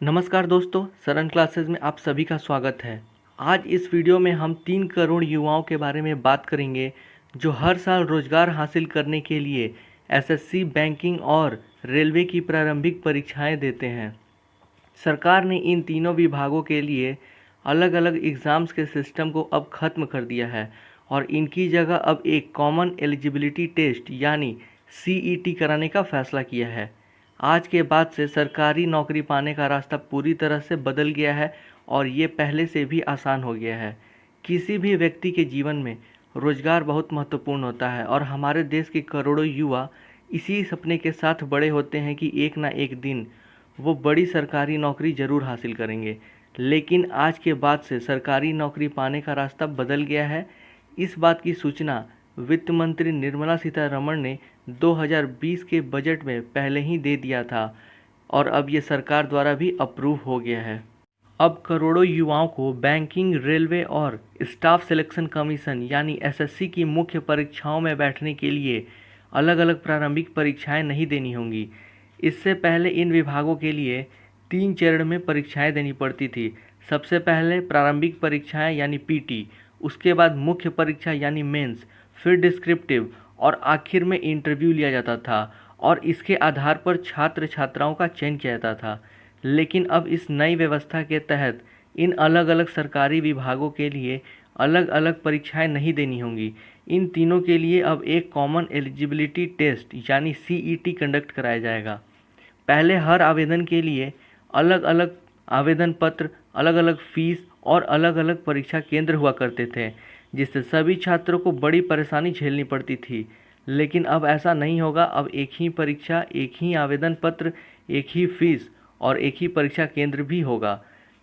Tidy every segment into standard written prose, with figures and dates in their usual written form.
नमस्कार दोस्तों, सरन क्लासेस में आप सभी का स्वागत है। आज इस वीडियो में हम 3 करोड़ युवाओं के बारे में बात करेंगे जो हर साल रोजगार हासिल करने के लिए एसएससी, बैंकिंग और रेलवे की प्रारंभिक परीक्षाएं देते हैं। सरकार ने इन तीनों विभागों के लिए अलग अलग एग्ज़ाम्स के सिस्टम को अब ख़त्म कर दिया है और इनकी जगह अब एक कॉमन एलिजिबिलिटी टेस्ट यानी सीईटी कराने का फैसला किया है। आज के बाद से सरकारी नौकरी पाने का रास्ता पूरी तरह से बदल गया है और ये पहले से भी आसान हो गया है। किसी भी व्यक्ति के जीवन में रोजगार बहुत महत्वपूर्ण होता है और हमारे देश के करोड़ों युवा इसी सपने के साथ बड़े होते हैं कि एक ना एक दिन वो बड़ी सरकारी नौकरी ज़रूर हासिल करेंगे। लेकिन आज के बाद से सरकारी नौकरी पाने का रास्ता बदल गया है। इस बात की सूचना वित्त मंत्री निर्मला सीतारमण ने 2020 के बजट में पहले ही दे दिया था और अब ये सरकार द्वारा भी अप्रूव हो गया है। अब करोड़ों युवाओं को बैंकिंग, रेलवे और स्टाफ सिलेक्शन कमीशन यानी एसएससी की मुख्य परीक्षाओं में बैठने के लिए अलग अलग प्रारंभिक परीक्षाएं नहीं देनी होंगी। इससे पहले इन विभागों के लिए 3 चरण में परीक्षाएं देनी पड़ती थी। सबसे पहले प्रारंभिक परीक्षाएं यानी पीटी, उसके बाद मुख्य परीक्षा यानी मेंस, फिर डिस्क्रिप्टिव और आखिर में इंटरव्यू लिया जाता था और इसके आधार पर छात्र छात्राओं का चयन किया जाता था। लेकिन अब इस नई व्यवस्था के तहत इन अलग अलग सरकारी विभागों के लिए अलग अलग परीक्षाएं नहीं देनी होंगी। इन तीनों के लिए अब एक कॉमन एलिजिबिलिटी टेस्ट यानी सीईटी कंडक्ट कराया जाएगा। पहले हर आवेदन के लिए अलग अलग आवेदन पत्र, अलग अलग फीस और अलग अलग परीक्षा केंद्र हुआ करते थे, जिससे सभी छात्रों को बड़ी परेशानी झेलनी पड़ती थी। लेकिन अब ऐसा नहीं होगा। अब एक ही परीक्षा, एक ही आवेदन पत्र, एक ही फीस और एक ही परीक्षा केंद्र भी होगा।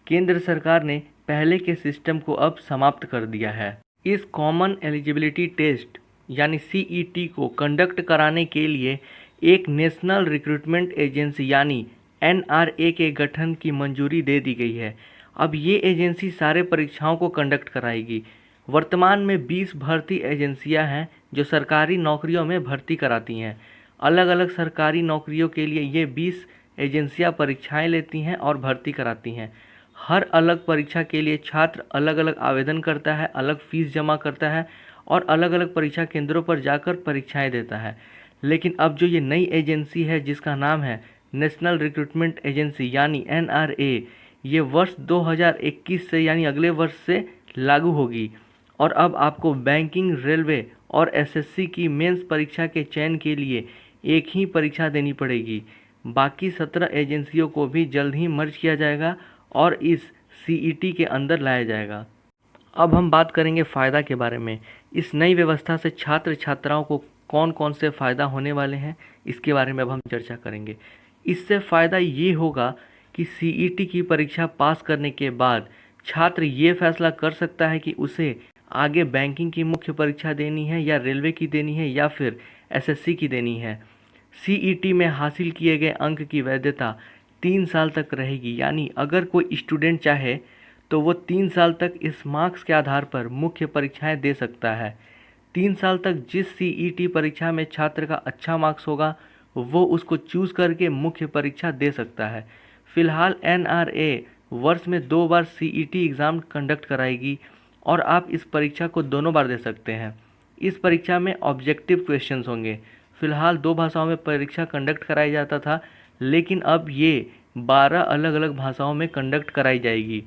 केंद्र सरकार ने पहले के सिस्टम को अब समाप्त कर दिया है। इस कॉमन एलिजिबिलिटी टेस्ट यानी सीईटी को कंडक्ट कराने के लिए एक नेशनल रिक्रूटमेंट एजेंसी यानी एनआरए के गठन की मंजूरी दे दी गई है। अब ये एजेंसी सारे परीक्षाओं को कंडक्ट कराएगी। वर्तमान में 20 भर्ती एजेंसियां हैं जो सरकारी नौकरियों में भर्ती कराती हैं। अलग अलग सरकारी नौकरियों के लिए ये 20 एजेंसियां परीक्षाएं लेती हैं और भर्ती कराती हैं। हर अलग परीक्षा के लिए छात्र अलग अलग आवेदन करता है, अलग फीस जमा करता है और अलग अलग परीक्षा केंद्रों पर जाकर परीक्षाएं देता है। लेकिन अब जो ये नई एजेंसी है जिसका नाम है नेशनल रिक्रूटमेंट एजेंसी यानी एनआरए, ये वर्ष 2021 से यानी अगले वर्ष से लागू होगी और अब आपको बैंकिंग, रेलवे और एसएससी की मेंस परीक्षा के चयन के लिए एक ही परीक्षा देनी पड़ेगी। बाकी 17 एजेंसियों को भी जल्द ही मर्ज किया जाएगा और इस सीईटी के अंदर लाया जाएगा। अब हम बात करेंगे फ़ायदा के बारे में। इस नई व्यवस्था से छात्र छात्राओं को कौन कौन से फ़ायदा होने वाले हैं, इसके बारे में अब हम चर्चा करेंगे। इससे फ़ायदा ये होगा कि सीईटी की परीक्षा पास करने के बाद छात्र ये फैसला कर सकता है कि उसे आगे बैंकिंग की मुख्य परीक्षा देनी है या रेलवे की देनी है या फिर एसएससी की देनी है। सीईटी में हासिल किए गए अंक की वैधता 3 साल तक रहेगी, यानी अगर कोई स्टूडेंट चाहे तो वो 3 साल तक इस मार्क्स के आधार पर मुख्य परीक्षाएं दे सकता है। 3 साल तक जिस सीईटी परीक्षा में छात्र का अच्छा मार्क्स होगा वो उसको चूज़ करके मुख्य परीक्षा दे सकता है। फ़िलहाल एनआरए वर्ष में 2 बार सीईटी एग्ज़ाम कंडक्ट कराएगी और आप इस परीक्षा को दोनों बार दे सकते हैं। इस परीक्षा में ऑब्जेक्टिव क्वेश्चंस होंगे। फ़िलहाल 2 भाषाओं में परीक्षा कंडक्ट कराया जाता था, लेकिन अब ये 12 अलग अलग भाषाओं में कंडक्ट कराई जाएगी।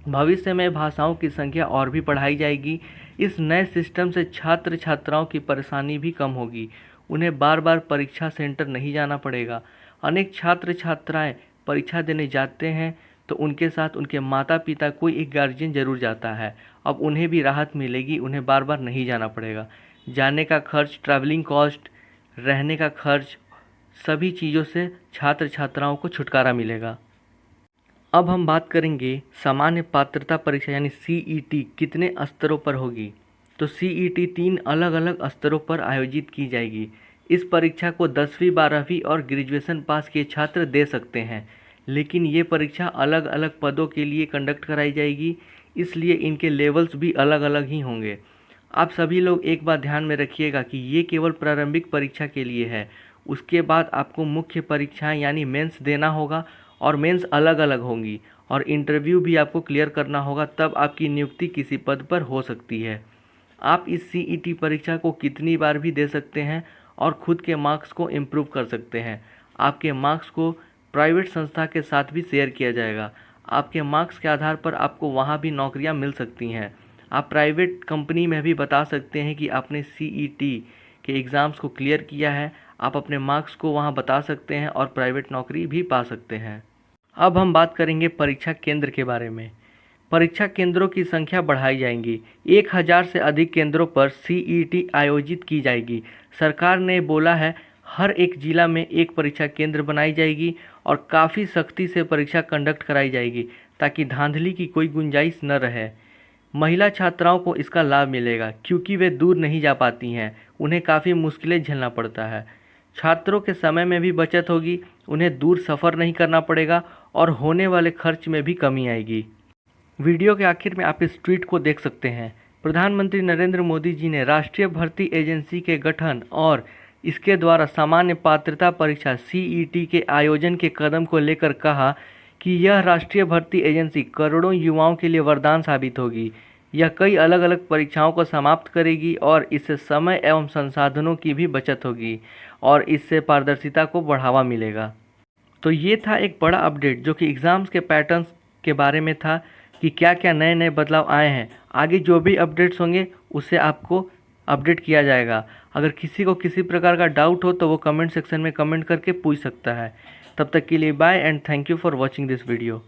भविष्य में भाषाओं की संख्या और भी बढ़ाई जाएगी। इस नए सिस्टम से छात्र छात्राओं की परेशानी भी कम होगी। उन्हें बार बार परीक्षा सेंटर नहीं जाना पड़ेगा। अनेक छात्र छात्राएं परीक्षा देने जाते हैं तो उनके साथ उनके माता पिता, कोई एक गार्जियन ज़रूर जाता है। अब उन्हें भी राहत मिलेगी, उन्हें बार बार नहीं जाना पड़ेगा। जाने का खर्च, ट्रैवलिंग कॉस्ट, रहने का खर्च, सभी चीज़ों से छात्र छात्राओं को छुटकारा मिलेगा। अब हम बात करेंगे सामान्य पात्रता परीक्षा यानी सीईटी कितने स्तरों पर होगी। तो सीईटी 3 अलग अलग स्तरों पर आयोजित की जाएगी। इस परीक्षा को 10वीं, 12वीं और ग्रेजुएशन पास किए छात्र दे सकते हैं, लेकिन ये परीक्षा अलग अलग पदों के लिए कंडक्ट कराई जाएगी, इसलिए इनके लेवल्स भी अलग अलग ही होंगे। आप सभी लोग एक बात ध्यान में रखिएगा कि ये केवल प्रारंभिक परीक्षा के लिए है। उसके बाद आपको मुख्य परीक्षाएं यानी मेंस देना होगा और मेंस अलग अलग होंगी और इंटरव्यू भी आपको क्लियर करना होगा, तब आपकी नियुक्ति किसी पद पर हो सकती है। आप इस CET परीक्षा को कितनी बार भी दे सकते हैं और खुद के मार्क्स को इम्प्रूव कर सकते हैं। आपके मार्क्स को प्राइवेट संस्था के साथ भी शेयर किया जाएगा। आपके मार्क्स के आधार पर आपको वहाँ भी नौकरियाँ मिल सकती हैं। आप प्राइवेट कंपनी में भी बता सकते हैं कि आपने CET के एग्ज़ाम्स को क्लियर किया है। आप अपने मार्क्स को वहाँ बता सकते हैं और प्राइवेट नौकरी भी पा सकते हैं। अब हम बात करेंगे परीक्षा केंद्र के बारे में। परीक्षा केंद्रों की संख्या बढ़ाई जाएंगी। 1000 से अधिक केंद्रों पर CET आयोजित की जाएगी। सरकार ने बोला है हर एक जिला में एक परीक्षा केंद्र बनाई जाएगी और काफ़ी सख्ती से परीक्षा कंडक्ट कराई जाएगी ताकि धांधली की कोई गुंजाइश न रहे। महिला छात्राओं को इसका लाभ मिलेगा क्योंकि वे दूर नहीं जा पाती हैं, उन्हें काफ़ी मुश्किलें झेलना पड़ता है। छात्रों के समय में भी बचत होगी, उन्हें दूर सफ़र नहीं करना पड़ेगा और होने वाले खर्च में भी कमी आएगी। वीडियो के आखिर में आप इस ट्वीट को देख सकते हैं। प्रधानमंत्री नरेंद्र मोदी जी ने राष्ट्रीय भर्ती एजेंसी के गठन और इसके द्वारा सामान्य पात्रता परीक्षा CET के आयोजन के कदम को लेकर कहा कि यह राष्ट्रीय भर्ती एजेंसी करोड़ों युवाओं के लिए वरदान साबित होगी। यह कई अलग अलग परीक्षाओं को समाप्त करेगी और इससे समय एवं संसाधनों की भी बचत होगी और इससे पारदर्शिता को बढ़ावा मिलेगा। तो ये था एक बड़ा अपडेट जो कि एग्ज़ाम्स के पैटर्न्स के बारे में था कि क्या क्या नए नए बदलाव आए हैं। आगे जो भी अपडेट्स होंगे उससे आपको अपडेट किया जाएगा। अगर किसी को किसी प्रकार का डाउट हो तो वो कमेंट सेक्शन में कमेंट करके पूछ सकता है। तब तक के लिए bye and thank you for watching this video.